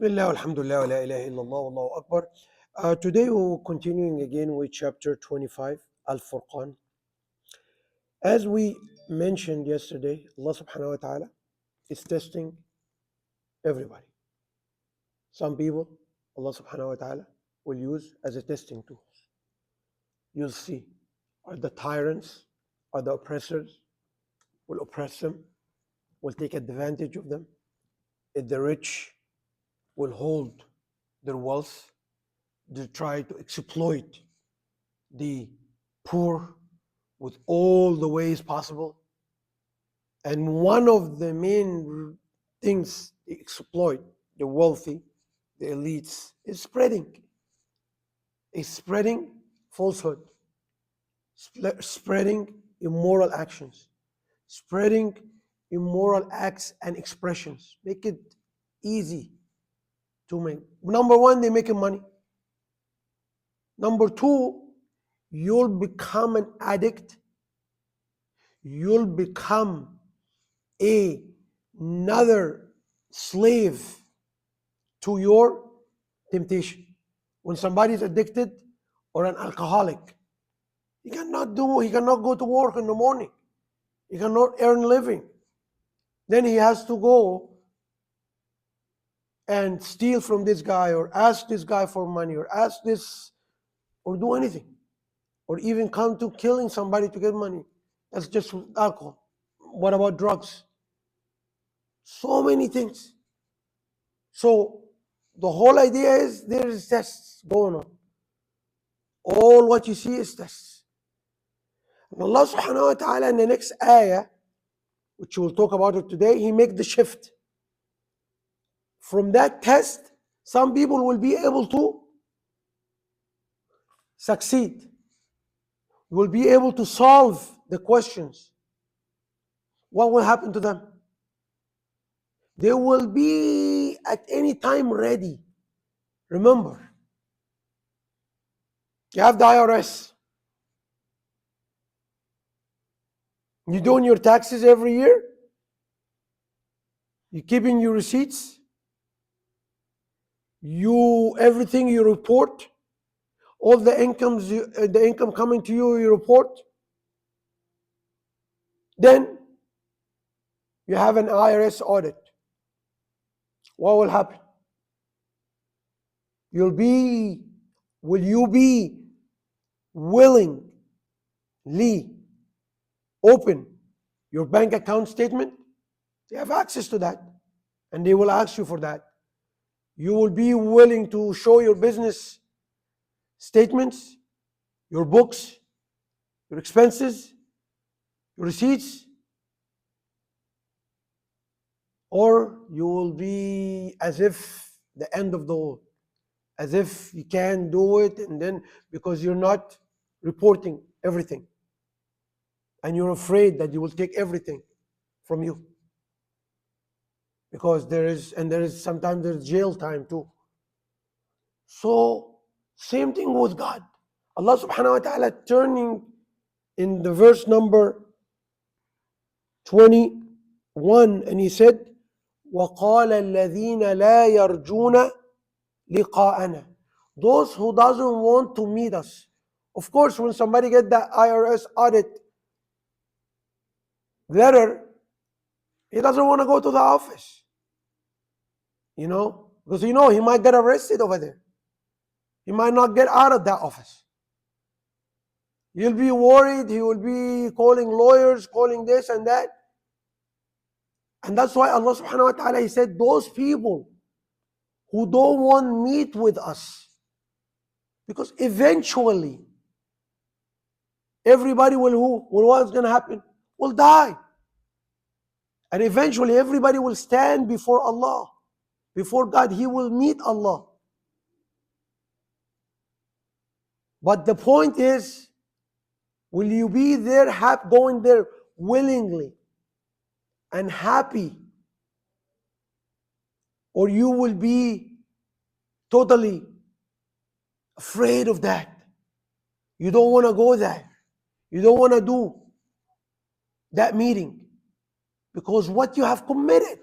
Bismillah, alhamdulillah, wa la ilaha illallah, wallahu akbar. Today we're continuing again with chapter 25, Al Furqan. As we mentioned yesterday, Allah subhanahu wa ta'ala is testing everybody. Some people, Allah subhanahu wa ta'ala will use as a testing tool. You'll see, are the tyrants, are the oppressors, will oppress them, will take advantage of them. If the rich will hold their wealth, they try to exploit the poor with all the ways possible. And one of the main things they exploit, the wealthy, the elites, is spreading. Is spreading falsehood, spreading immoral actions, spreading immoral acts and expressions. Make it easy to make. Number one, they're making money. Number two, you'll become an addict. You'll become another slave to your temptation. When somebody is addicted or an alcoholic, he cannot go to work in the morning. He cannot earn living. Then he has to go and steal from this guy or ask this guy for money or ask this or do anything or even come to killing somebody to get money. That's just alcohol. What about drugs? So many things. So the whole idea is there is tests going on. All what you see is tests. And Allah subhanahu wa ta'ala in the next ayah, which we'll talk about it today, He make the shift. From that test, some people will be able to succeed, will be able to solve the questions. What will happen to them? They will be at any time ready. Remember, you have the IRS. You doing your taxes every year? You keeping your receipts? Everything you report, all the income coming to you, you report. Then you have an IRS audit. What will happen? Will you be willingly open your bank account statement? They have access to that, and they will ask you for that. You will be willing to show your business statements, your books, your expenses, your receipts, or you will be as if the end of the world, as if you can't do it, and then because you're not reporting everything, and you're afraid that you will take everything from you. Because sometimes there's jail time too. So same thing with God. Allah subhanahu wa ta'ala turning in the verse number 21, and He said, وَقَالَ الَّذِينَ لَا يَرْجُونَ لِقَاءَنَا. Those who doesn't want to meet us. Of course, when somebody get that IRS audit letter, he doesn't want to go to the office. Because he might get arrested over there. He might not get out of that office. He'll be worried. He will be calling lawyers, calling this and that. And that's why Allah subhanahu wa ta'ala, He said, those people who don't want to meet with us, because eventually everybody what's going to happen? Will die. And eventually everybody will stand before Allah, before God. He will meet Allah. But the point is, will you be there, going there willingly and happy? Or you will be totally afraid of that. You don't want to go there. You don't want to do that meeting. Because what you have committed,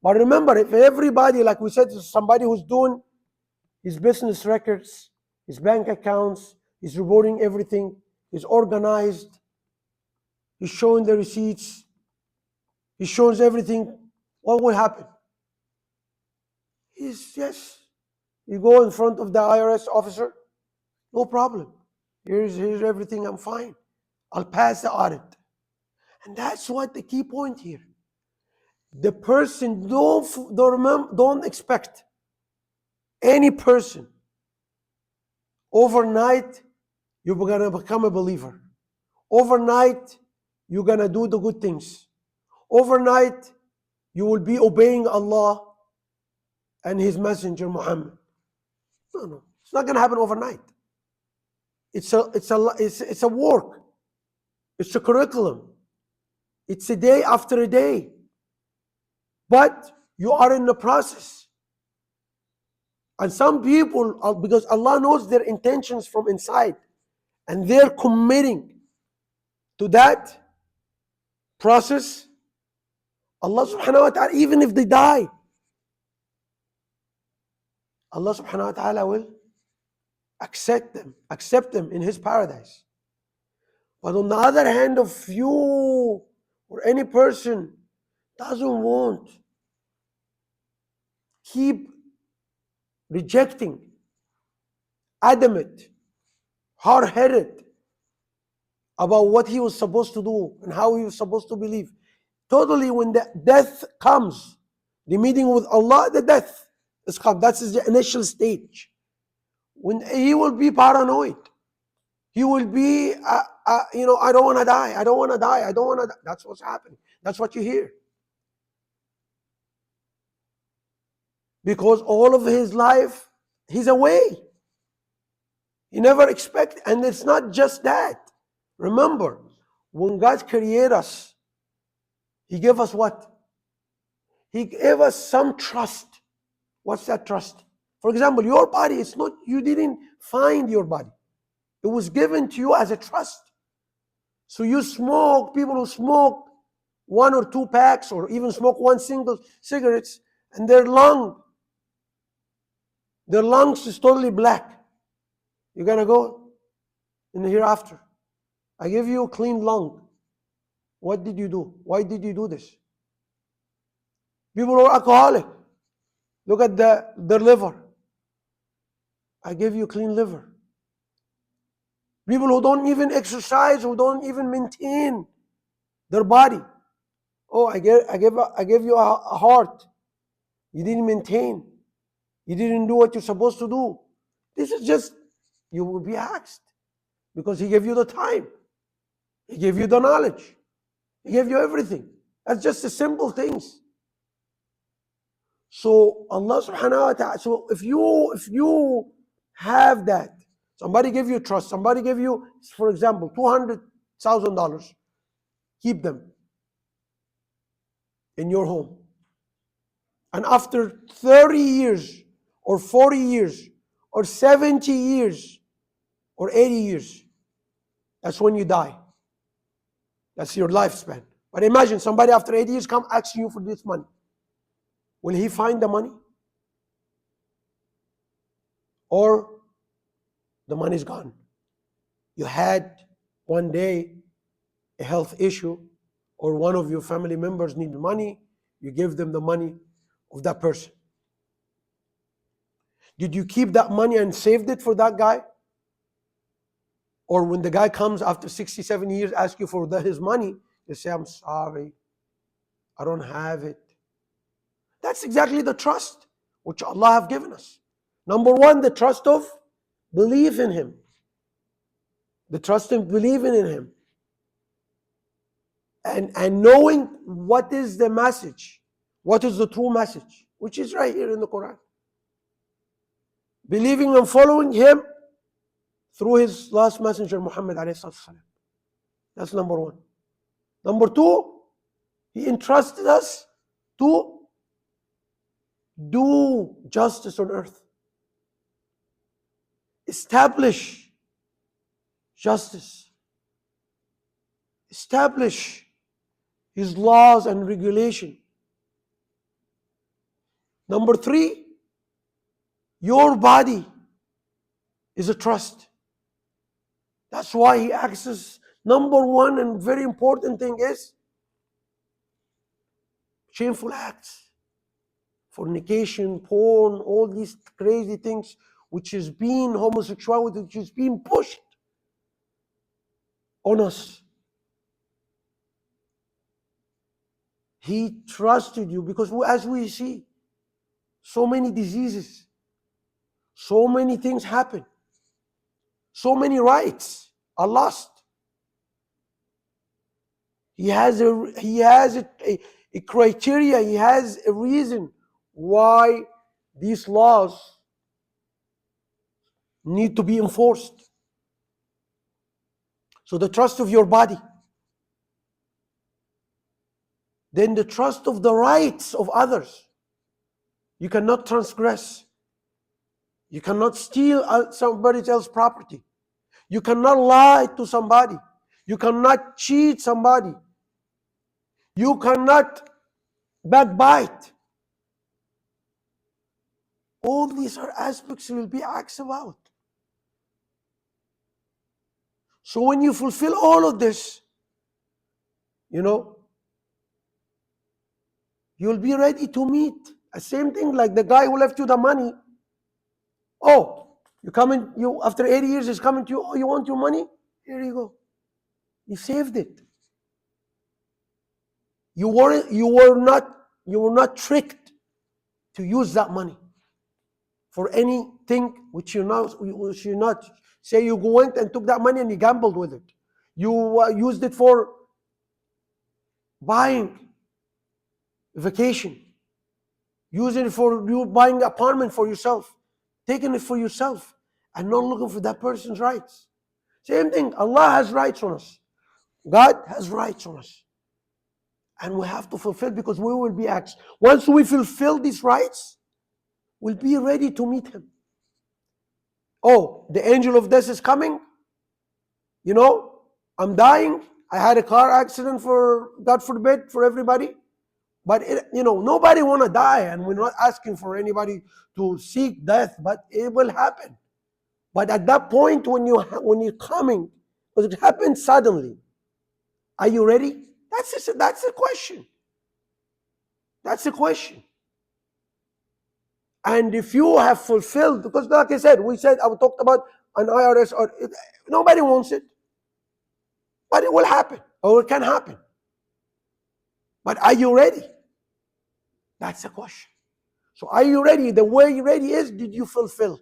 But remember, if everybody, like we said, is somebody who's doing his business records, his bank accounts, he's reporting everything, he's organized, he's showing the receipts, he shows everything, what will happen? Yes, you go in front of the IRS officer, no problem. Here's everything, I'm fine. I'll pass the audit. And that's what the key point here. The person, don't expect any person overnight you're gonna become a believer. Overnight you're gonna do the good things. Overnight you will be obeying Allah and His Messenger Muhammad. No, it's not gonna happen overnight. It's a work. It's a curriculum. It's a day after a day. But you are in the process. And some people, because Allah knows their intentions from inside, and they're committing to that process, Allah subhanahu wa ta'ala, even if they die, Allah subhanahu wa ta'ala will accept them in His paradise. But on the other hand, if you or any person doesn't want, keep rejecting, adamant, hard-headed about what he was supposed to do and how he was supposed to believe. Totally, when the death comes, the meeting with Allah, the death is come. That's the initial stage. When he will be paranoid, he will be, I don't want to die. I don't want to die. I don't want to die. That's what's happening. That's what you hear. Because all of his life, he's away. He never expected, and it's not just that. Remember, when God created us, He gave us what? He gave us some trust. What's that trust? For example, your body, it's not, you didn't find your body. It was given to you as a trust. So you smoke, people who smoke 1 or 2 packs or even smoke 1 single cigarettes, and their lungs is totally black. You're gonna go in the hereafter. I give you a clean lung. What did you do? Why did you do this? People who are alcoholic, look at their liver. I gave you a clean liver. People who don't even exercise, who don't even maintain their body. Oh, I gave you a heart. You didn't maintain. You didn't do what you're supposed to do. This is just, you will be asked. Because He gave you the time. He gave you the knowledge. He gave you everything. That's just the simple things. So Allah subhanahu wa ta'ala, so if you have that, somebody give you trust, somebody give you, for example, $200,000, keep them in your home. And after 30 years or 40 years or 70 years or 80 years, that's when you die. That's your lifespan. But imagine somebody after 80 years come asking you for this money. Will he find the money? Or the money is gone. You had one day a health issue, or one of your family members need money, you give them the money of that person. Did you keep that money and saved it for that guy? Or when the guy comes after 67 years, ask you for his money, you say, I'm sorry, I don't have it. That's exactly the trust which Allah have given us. Number one, the trust of belief in Him. The trust in believing in Him. And knowing what is the message, what is the true message, which is right here in the Quran. Believing and following Him through His last messenger, Muhammad alayhi salam. That's number one. Number two, He entrusted us to do justice on earth. Establish justice. Establish His laws and regulation. Number three, your body is a trust. That's why he asks, number one and very important thing is shameful acts, fornication, porn, all these crazy things, which is being homosexuality, which is being pushed on us. He trusted you because as we see, so many diseases, so many things happen, so many rights are lost. He has a criteria, he has a reason why these laws need to be enforced. So the trust of your body, then the trust of the rights of others. You cannot transgress. You cannot steal somebody else's property. You cannot lie to somebody. You cannot cheat somebody. You cannot backbite. All these are aspects you will be asked about. So when you fulfill all of this, you'll be ready to meet. The same thing like the guy who left you the money. Oh, you after 80 years is coming to you, oh, you want your money? Here you go. You saved it. You were not tricked to use that money for anything which you not say you went and took that money and you gambled with it. You used it for buying vacation, using it for you buying an apartment for yourself, taking it for yourself, and not looking for that person's rights. Same thing. Allah has rights on us. God has rights on us. And we have to fulfill because we will be asked. Once we fulfill these rights, we'll be ready to meet him. Oh, the angel of death is coming. I'm dying. I had a car accident, for God forbid, for everybody. But nobody want to die, and we're not asking for anybody to seek death, but it will happen. But at that point, when you're coming, because it happens suddenly, are you ready? That's the question. That's the question. And if you have fulfilled, because like I said, I talked about an IRS, nobody wants it, but it will happen, or it can happen. But are you ready? That's the question. So are you ready? The way ready is, did you fulfill?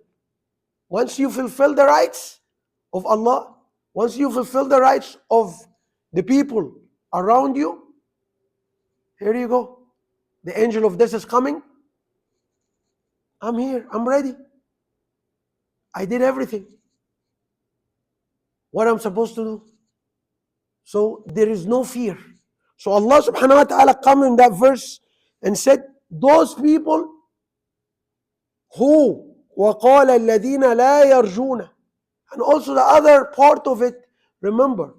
Once you fulfill the rights of Allah, once you fulfill the rights of the people around you, here you go. The angel of death is coming. I'm here. I'm ready. I did everything. What I'm supposed to do. So there is no fear. So Allah subhanahu wa ta'ala come in that verse and said, those people who وَقَالَ الَّذِينَ لَا يَرْجُونَ. And also the other part of it, remember,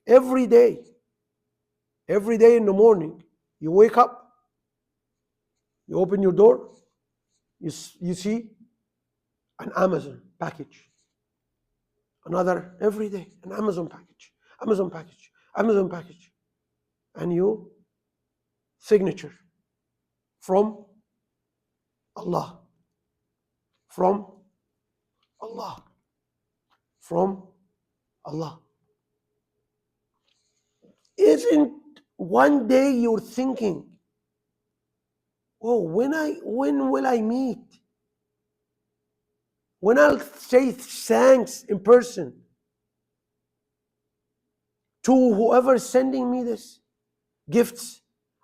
every day in the morning, you wake up, you open your door, you see an Amazon package. Another, every day, an Amazon package. And you, signature from Allah. From Allah. Isn't one day you're thinking, oh, when will I meet? When I'll say thanks in person to whoever is sending me this gifts.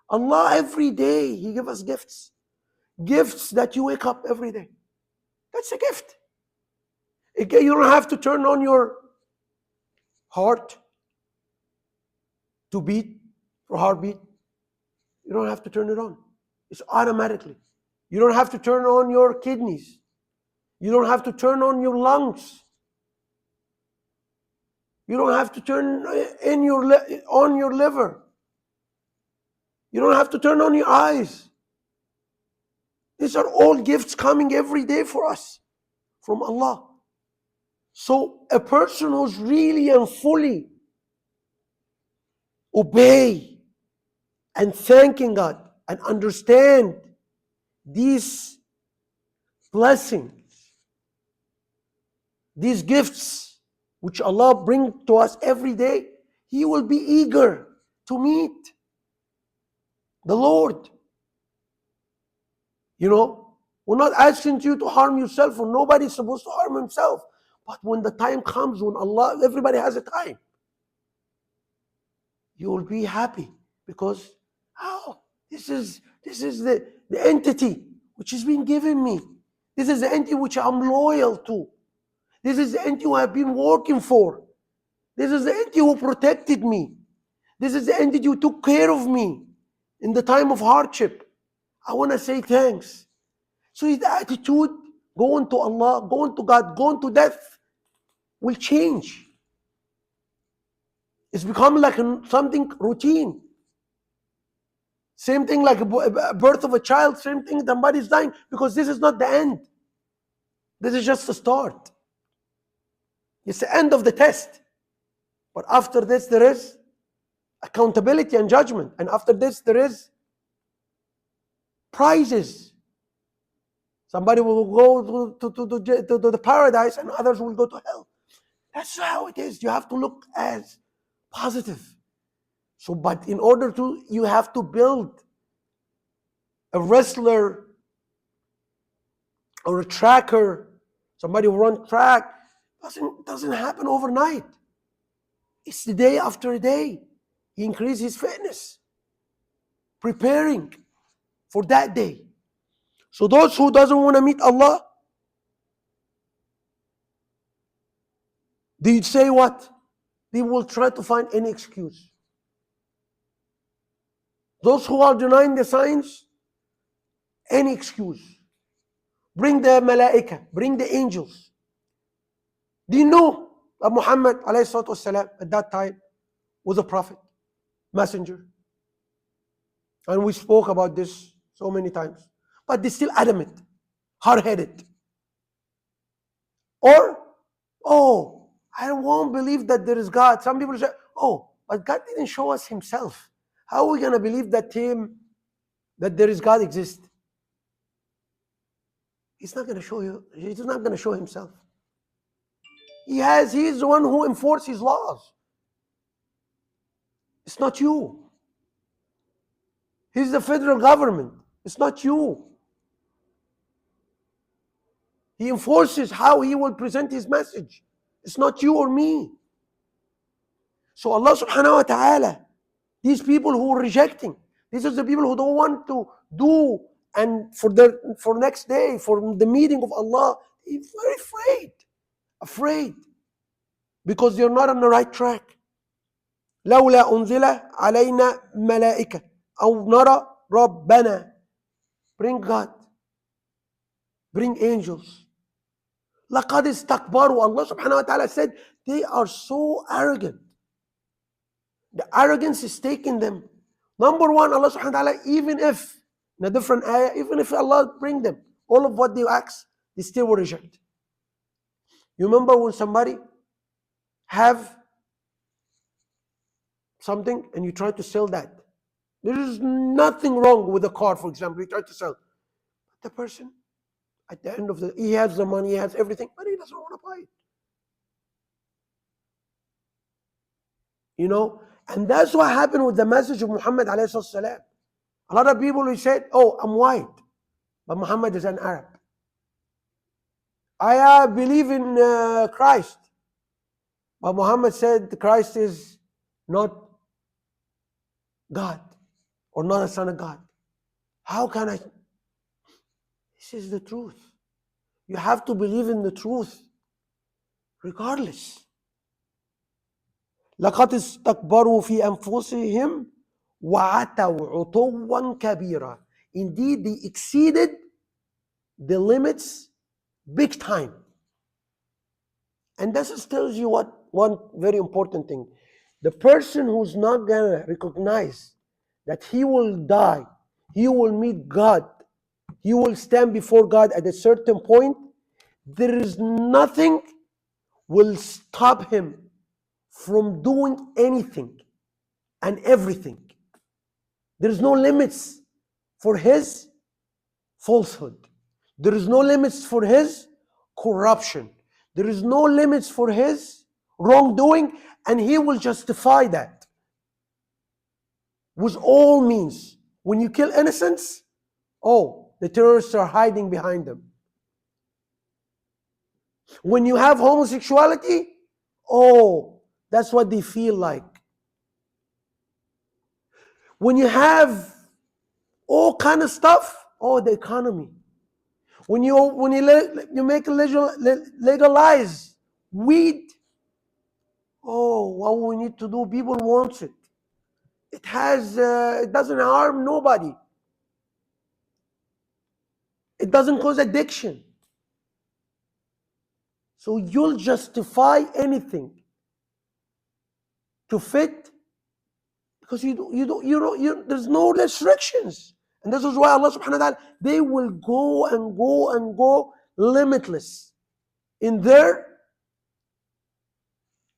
Allah, every day He gives us gifts. Gifts that you wake up every day. That's a gift. Again, you don't have to turn on your heart to beat, for heartbeat. You don't have to turn it on. It's automatically. You don't have to turn on your kidneys. You don't have to turn on your lungs. You don't have to turn on your liver. You don't have to turn on your eyes. These are all gifts coming every day for us from Allah. So a person who's really and fully obey and thanking God and understand these blessings, these gifts which Allah brings to us every day, he will be eager to meet the Lord. You know, we're not asking you to harm yourself, or nobody's supposed to harm himself. But when the time comes, when Allah, everybody has a time, you will be happy because, oh, this is the entity which has been given me. This is the entity which I'm loyal to. This is the entity who I've been working for. This is the entity who protected me. This is the entity who took care of me in the time of hardship. I want to say thanks. So his attitude going to Allah, going to God, going to death will change. It's become like something routine. Same thing like a birth of a child, same thing, somebody's dying, because this is not the end. This is just the start. It's the end of the test. But after this, there is accountability and judgment. And after this, there is prizes. Somebody will go to the paradise and others will go to hell. That's how it is. You have to look as positive. So, but in order to, you have to build a wrestler or a tracker, somebody who runs track, doesn't happen overnight. It's the day after day. He increases his fitness, preparing for that day. So those who doesn't want to meet Allah, they say what? They will try to find any excuse. Those who are denying the signs, any excuse. Bring the malaika, bring the angels. Do you know that Muhammad والسلام, at that time was a prophet, messenger? And we spoke about this so many times. But they're still adamant, hard-headed. Or, oh, I won't believe that there is God. Some people say, oh, but God didn't show us himself. How are we going to believe that there is God exists? He's not going to show you. He's not going to show himself. He's the one who enforces his laws. It's not you. He's the federal government. It's not you. He enforces how he will present his message. It's not you or me. So Allah subhanahu wa ta'ala, these people who are rejecting, these are the people who don't want to do, and for next day, for the meeting of Allah, they're very afraid, because they're not on the right track. لولا أنزل علينا ملائكة أو نرى ربنا. Bring God, bring angels. لقد استكبروا. Allah subhanahu wa ta'ala said they are so arrogant. The arrogance is taking them. Number one, Allah subhanahu wa ta'ala, even if, in a different ayah, even if Allah bring them, all of what they ask, they still will reject. You remember when somebody have something and you try to sell that. There is nothing wrong with a car, for example, you try to sell. But the person, at the end of he has the money, he has everything, but he doesn't want to buy it. You know? And that's what happened with the message of Muhammad alayhi salam. A lot of people who said, oh, I'm white, but Muhammad is an Arab. I believe in Christ, but Muhammad said Christ is not God or not a son of God. How can I? This is the truth. You have to believe in the truth regardless. لقد استكبروا في أنفسهم وعتوا عتوا كبيرا. Indeed, they exceeded the limits big time. And this tells you one very important thing. The person who's not going to recognize that he will die, he will meet God He will stand before God at a certain point. There is nothing will stop him from doing anything and everything. There is no limits for his falsehood. There is no limits for his corruption. There is no limits for his wrongdoing, and he will justify that with all means. When you kill innocents, oh, the terrorists are hiding behind them. When you have homosexuality, oh, that's what they feel like. When you have all kind of stuff, oh, the economy. When you make legalize weed, oh, what we need to do? People want it. It doesn't harm nobody. It doesn't cause addiction. So you'll justify anything to fit, because there's no restrictions. And this is why Allah subhanahu wa ta'ala, they will go and go and go limitless in their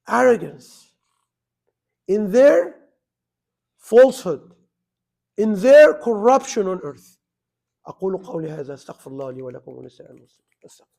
arrogance, in their falsehood, in their corruption on earth. أقول قولي هذا أستغفر الله لي ولكم ولسائر المسلمين.